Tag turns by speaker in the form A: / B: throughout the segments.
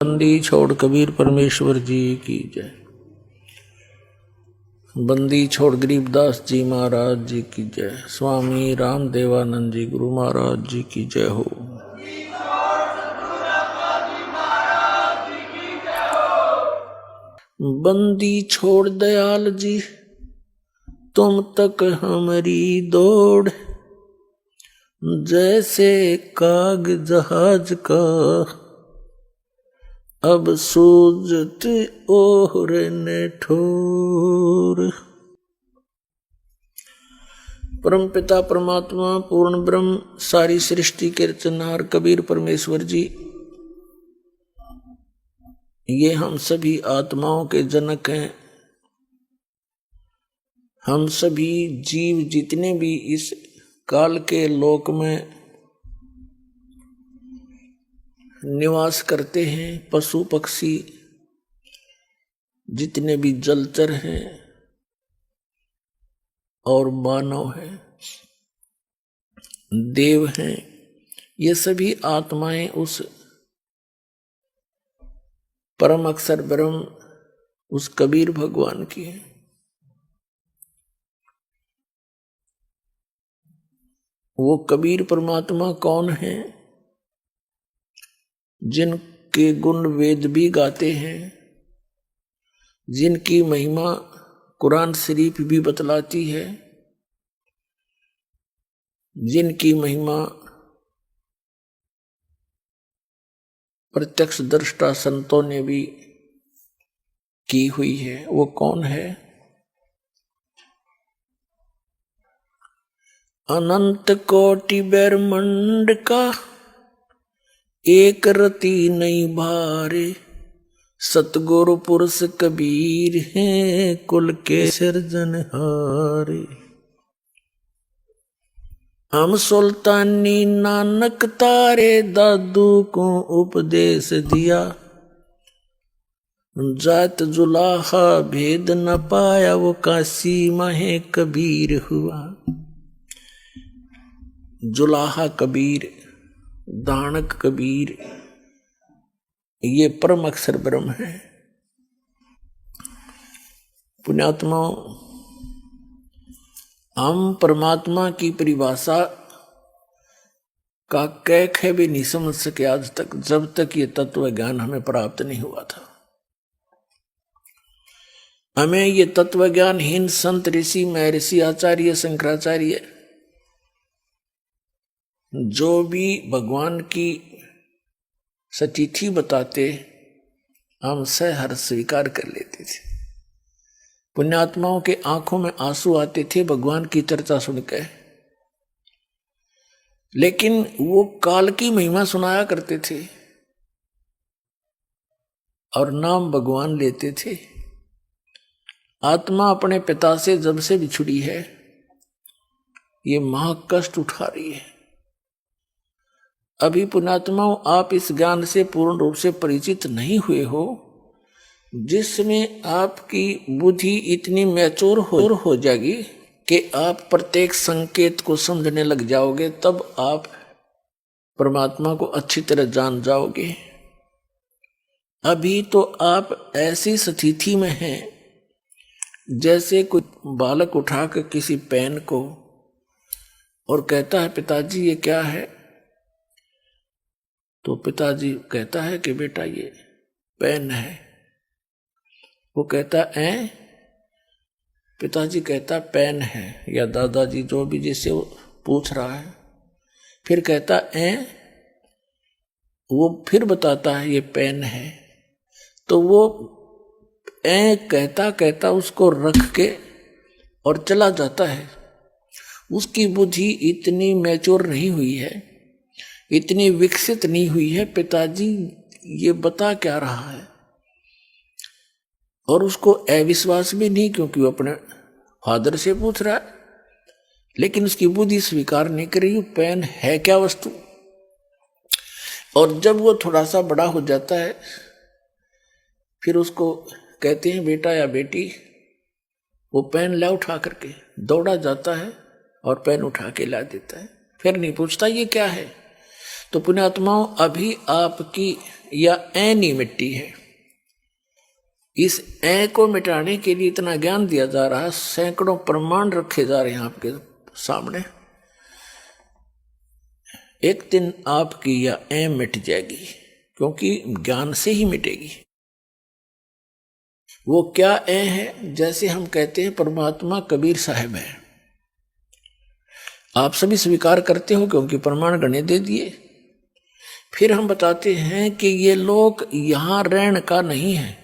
A: बंदी छोड़ कबीर परमेश्वर जी की जय। बंदी छोड़ गरीबदास जी महाराज जी की जय। स्वामी रामदेवानंद जी गुरु महाराज जी की जय हो। बंदी छोड़ दयाल जी तुम तक हमारी दौड़, जैसे काग जहाज का अब सूझत ओर ने ठोर। परम पिता परमात्मा पूर्ण ब्रह्म सारी सृष्टि के रचनहार कबीर परमेश्वर जी, ये हम सभी आत्माओं के जनक हैं। हम सभी जीव जितने भी इस काल के लोक में निवास करते हैं, पशु पक्षी जितने भी जलचर हैं और मानव हैं, देव हैं, ये सभी आत्माएं उस परम अक्षर ब्रह्म उस कबीर भगवान की हैं। वो कबीर परमात्मा कौन है? जिनके गुण वेद भी गाते हैं, जिनकी महिमा कुरान शरीफ भी बतलाती है, जिनकी महिमा प्रत्यक्ष दृष्टा संतों ने भी की हुई है। वो कौन है? अनंत कोटि ब्रह्मांड का एक रति नहीं भारे, सतगुरु पुरुष कबीर हैं कुल के सिरजनहारे। हम सुल्तानी नानक तारे दादू को उपदेश दिया, जात जुलाहा भेद न पाया वो काशी माहे कबीर हुआ। जुलाहा कबीर, दानक कबीर, ये परम अक्षर ब्रह्म है। पुण्यात्मा, हम परमात्मा की परिभाषा का कैख है भी नहीं समझ सके आज तक, जब तक ये तत्व ज्ञान हमें प्राप्त नहीं हुआ था। हमें ये तत्व ज्ञान हीन संत ऋषि महर्षि आचार्य शंकराचार्य जो भी भगवान की सतिथि बताते, हम सहर्ष स्वीकार कर लेते थे। पुण्यात्माओं के आंखों में आंसू आते थे भगवान की चर्चा सुनकर, लेकिन वो काल की महिमा सुनाया करते थे और नाम भगवान लेते थे। आत्मा अपने पिता से जब से बिछुड़ी है, ये महाकष्ट उठा रही है। अभी पुण्यात्माओं, आप इस ज्ञान से पूर्ण रूप से परिचित नहीं हुए हो, जिसमें आपकी बुद्धि इतनी मैच्योर हो जाएगी कि आप प्रत्येक संकेत को समझने लग जाओगे, तब आप परमात्मा को अच्छी तरह जान जाओगे। अभी तो आप ऐसी स्थिति में हैं जैसे कोई बालक उठाकर किसी पेन को और कहता है पिताजी ये क्या है, तो पिताजी कहता है कि बेटा ये पेन है। वो कहता है पिताजी कहता पेन है, या दादाजी जो भी जिससे वो पूछ रहा है, फिर कहता है, वो फिर बताता है ये पेन है। तो वो कहता कहता उसको रख के और चला जाता है। उसकी बुद्धि इतनी मैच्योर नहीं हुई है, इतनी विकसित नहीं हुई है, पिताजी ये बता क्या रहा है। और उसको अविश्वास भी नहीं, क्योंकि वो अपने फादर से पूछ रहा है, लेकिन उसकी बुद्धि स्वीकार नहीं कर रही पेन है क्या वस्तु। और जब वो थोड़ा सा बड़ा हो जाता है, फिर उसको कहते हैं बेटा या बेटी, वो पेन ला उठा करके दौड़ा जाता है और पेन उठा के ला देता है, फिर नहीं पूछता ये क्या है। तो पुण्यात्माओं, अभी आपकी या ऐनी मिट्टी है। इस ऐ को मिटाने के लिए इतना ज्ञान दिया जा रहा है, सैकड़ों प्रमाण रखे जा रहे हैं आपके सामने। एक दिन आपकी यह ऐ मिट जाएगी, क्योंकि ज्ञान से ही मिटेगी। वो क्या ऐ है? जैसे हम कहते हैं परमात्मा कबीर साहब है, आप सभी स्वीकार करते हो क्योंकि प्रमाण गणे दे दिए। फिर हम बताते हैं कि ये लोक यहां रहने का नहीं है,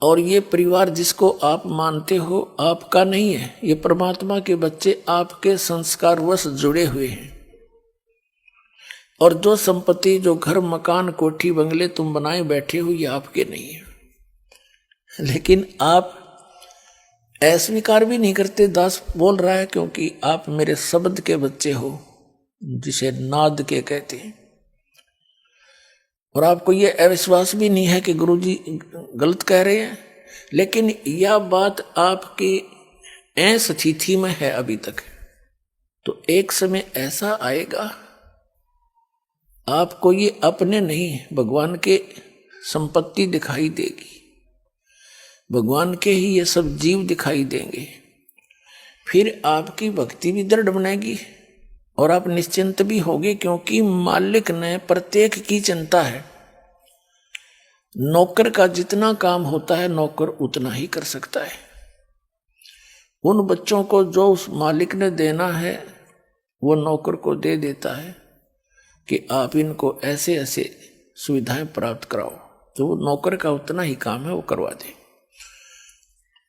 A: और ये परिवार जिसको आप मानते हो आपका नहीं है। ये परमात्मा के बच्चे आपके संस्कारवश जुड़े हुए हैं। और जो संपत्ति, जो घर मकान कोठी बंगले तुम बनाए बैठे हो, ये आपके नहीं है। लेकिन आप अस्वीकार भी नहीं करते। दास बोल रहा है क्योंकि आप मेरे शब्द के बच्चे हो, जिसे नाद के कहते हैं। और आपको ये अविश्वास भी नहीं है कि गुरुजी गलत कह रहे हैं, लेकिन यह बात आपकी ऐस स्थिति में है अभी तक। तो एक समय ऐसा आएगा, आपको ये अपने नहीं, भगवान के संपत्ति दिखाई देगी, भगवान के ही ये सब जीव दिखाई देंगे। फिर आपकी भक्ति भी दृढ़ बनेगी और आप निश्चिंत भी होगे, क्योंकि मालिक ने प्रत्येक की चिंता है। नौकर का जितना काम होता है नौकर उतना ही कर सकता है। उन बच्चों को जो उस मालिक ने देना है वो नौकर को दे देता है कि आप इनको ऐसे ऐसे सुविधाएं प्राप्त कराओ, तो वो नौकर का उतना ही काम है, वो करवा दे।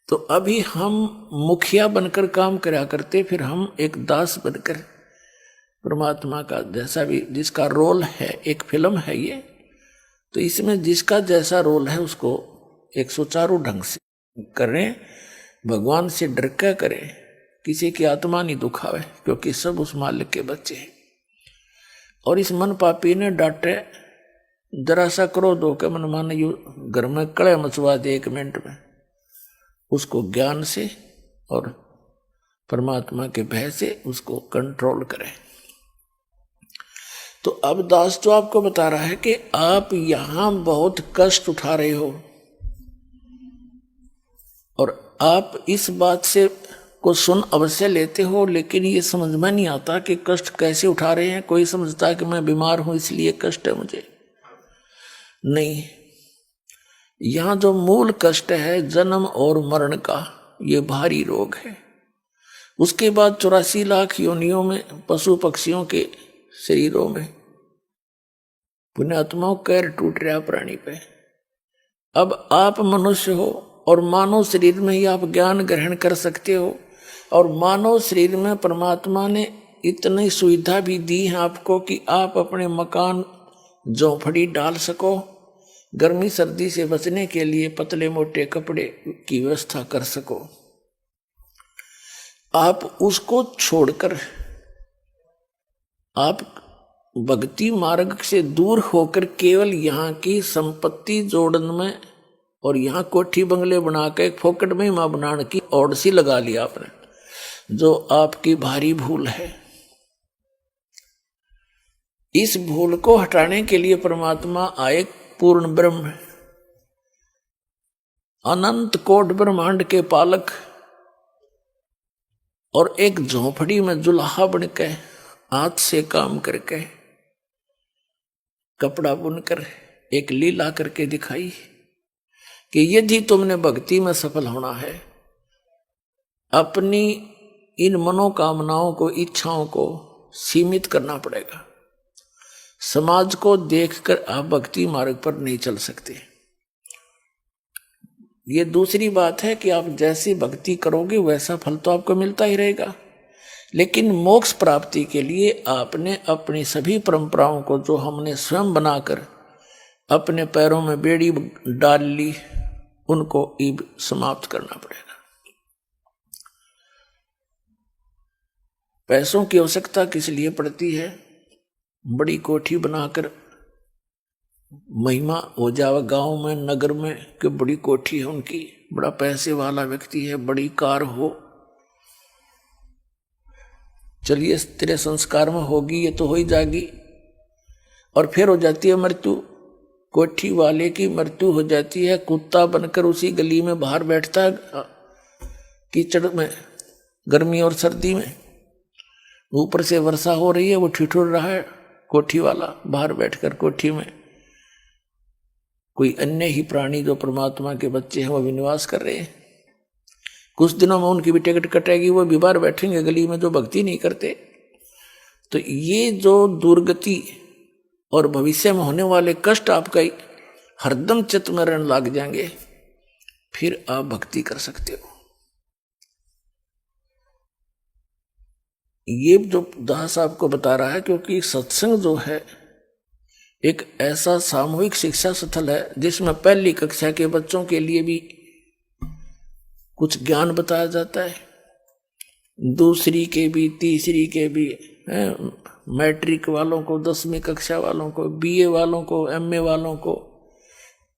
A: तो अभी हम मुखिया बनकर काम करा करते, फिर हम एक दास बनकर परमात्मा का जैसा भी जिसका रोल है, एक फिल्म है ये, तो इसमें जिसका जैसा रोल है उसको एक सुचारू ढंग से करें, भगवान से डर के करें, किसी की आत्मा नहीं दुखावे, क्योंकि सब उस मालिक के बच्चे हैं। और इस मन पापी ने डांटे, जरा सा क्रोध होकर मन माने यू घर में कड़े मचवा दे 1 मिनट में, उसको ज्ञान से और परमात्मा के भय से उसको कंट्रोल करें। तो अब दास तो आपको बता रहा है कि आप यहां बहुत कष्ट उठा रहे हो, और आप इस बात से को सुन अवश्य लेते हो, लेकिन ये समझ में नहीं आता कि कष्ट कैसे उठा रहे हैं। कोई समझता है कि मैं बीमार हूं इसलिए कष्ट है मुझे, नहीं। यहां जो मूल कष्ट है जन्म और मरण का, ये भारी रोग है। उसके बाद 84 लाख योनियों में, पशु पक्षियों के शरीरों में पुण्यात्माओं कैर टूट रहा प्राणी पे। अब आप मनुष्य हो और मानव शरीर में ही आप ज्ञान ग्रहण कर सकते हो, और मानव शरीर में परमात्मा ने इतनी सुविधा भी दी है आपको कि आप अपने मकान झोंपड़ी डाल सको, गर्मी सर्दी से बचने के लिए पतले मोटे कपड़े की व्यवस्था कर सको। आप उसको छोड़कर आप भक्ति मार्ग से दूर होकर केवल यहाँ की संपत्ति जोड़न में और यहाँ कोठी बंगले बना के एक फोकट में मां बनाने की ओर सी लगा लिया आपने, जो आपकी भारी भूल है। इस भूल को हटाने के लिए परमात्मा आए, पूर्ण ब्रह्म, अनंत कोट ब्रह्मांड के पालक, और एक झोंपड़ी में जुल्हा बन के हाथ से काम करके कपड़ा बुनकर एक लीला करके दिखाई कि यदि तुमने भक्ति में सफल होना है, अपनी इन मनोकामनाओं को, इच्छाओं को सीमित करना पड़ेगा। समाज को देखकर आप भक्ति मार्ग पर नहीं चल सकते। ये दूसरी बात है कि आप जैसी भक्ति करोगे वैसा फल तो आपको मिलता ही रहेगा, लेकिन मोक्ष प्राप्ति के लिए आपने अपनी सभी परंपराओं को, जो हमने स्वयं बनाकर अपने पैरों में बेड़ी डाल ली, उनको ईब समाप्त करना पड़ेगा। पैसों की आवश्यकता किस लिए पड़ती है? बड़ी कोठी बनाकर महिमा हो जावे गांव में, नगर में कि बड़ी कोठी है उनकी, बड़ा पैसे वाला व्यक्ति है, बड़ी कार हो। चलिए तेरे संस्कार में होगी, ये तो हो ही जाएगी। और फिर हो जाती है मृत्यु। कोठी वाले की मृत्यु हो जाती है, कुत्ता बनकर उसी गली में बाहर बैठता है कीचड़ में, गर्मी और सर्दी में, ऊपर से वर्षा हो रही है, वो ठिठुर रहा है कोठी वाला बाहर बैठकर कोठी में। कोई अन्य ही प्राणी जो परमात्मा के बच्चे हैं वो भी निवास कर रहे हैं। कुछ दिनों में उनकी भी टिकट कटेगी, वो भी बाहर बैठेंगे गली में जो भक्ति नहीं करते। तो ये जो दुर्गति और भविष्य में होने वाले कष्ट आपका हरदम चित्त में रहने लग जाएंगे, फिर आप भक्ति कर सकते हो। ये जो दास आपको बता रहा है, क्योंकि सत्संग जो है एक ऐसा सामूहिक शिक्षा स्थल है जिसमें पहली कक्षा के बच्चों के लिए भी कुछ ज्ञान बताया जाता है, दूसरी के भी, तीसरी के भी, मैट्रिक वालों को, 10वीं कक्षा वालों को, बीए वालों को, एमए वालों को,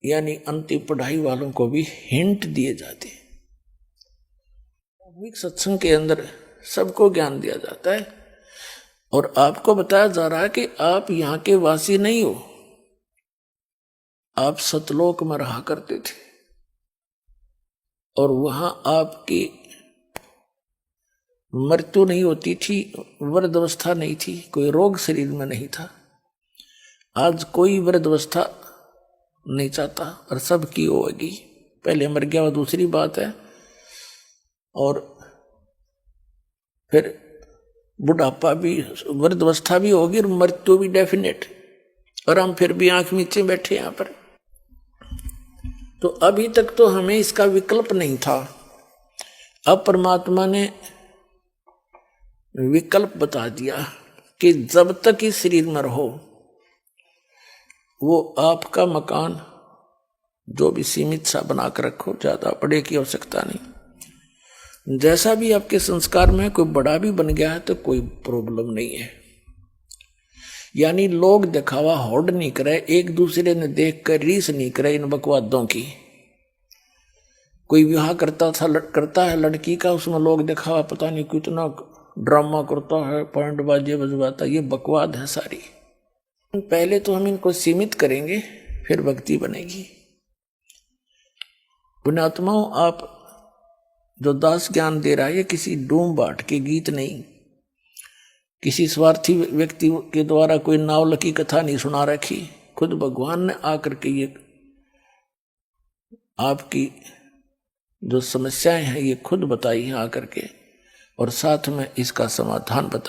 A: यानी अंतिम पढ़ाई वालों को भी हिंट दिए जाते हैं। सामूहिक सत्संग के अंदर सबको ज्ञान दिया जाता है और आपको बताया जा रहा है कि आप यहाँ के वासी नहीं हो, आप सतलोक में रहा करते थे और वहां आपकी मृत्यु नहीं होती थी, वृद्धावस्था नहीं थी, कोई रोग शरीर में नहीं था। आज कोई वृद्धावस्था नहीं चाहता और सबकी होगी, पहले मर गया वो दूसरी बात है, और फिर बुढ़ापा भी, वृद्धावस्था भी होगी और मृत्यु भी डेफिनेट, और हम फिर भी आंख नीचे बैठे यहां पर। तो अभी तक तो हमें इसका विकल्प नहीं था, अब परमात्मा ने विकल्प बता दिया कि जब तक इस शरीर में रहो वो आपका मकान जो भी सीमित सा बना कर रखो, ज्यादा बड़े की आवश्यकता नहीं। जैसा भी आपके संस्कार में कोई बड़ा भी बन गया है तो कोई प्रॉब्लम नहीं है। यानी लोग दिखावा होड़ नहीं करे, एक दूसरे ने देख कर रीस नहीं करे इन बकवादों की। कोई विवाह करता है लड़की का, उसमें लोग दिखावा पता नहीं कितना ड्रामा करता है, पॉइंट बाजे बजवाता, ये बकवाद है सारी। पहले तो हम इनको सीमित करेंगे, फिर भक्ति बनेगी। पुण्यात्माओं, आप जो दास ज्ञान दे रहा है ये किसी डूम बाट के गीत नहीं, किसी स्वार्थी व्यक्ति के द्वारा कोई नावल की कथा नहीं सुना रखी, खुद भगवान ने आकर के ये आपकी जो समस्याएं हैं ये खुद बताई हैं आकर के, और साथ में इसका समाधान बताया।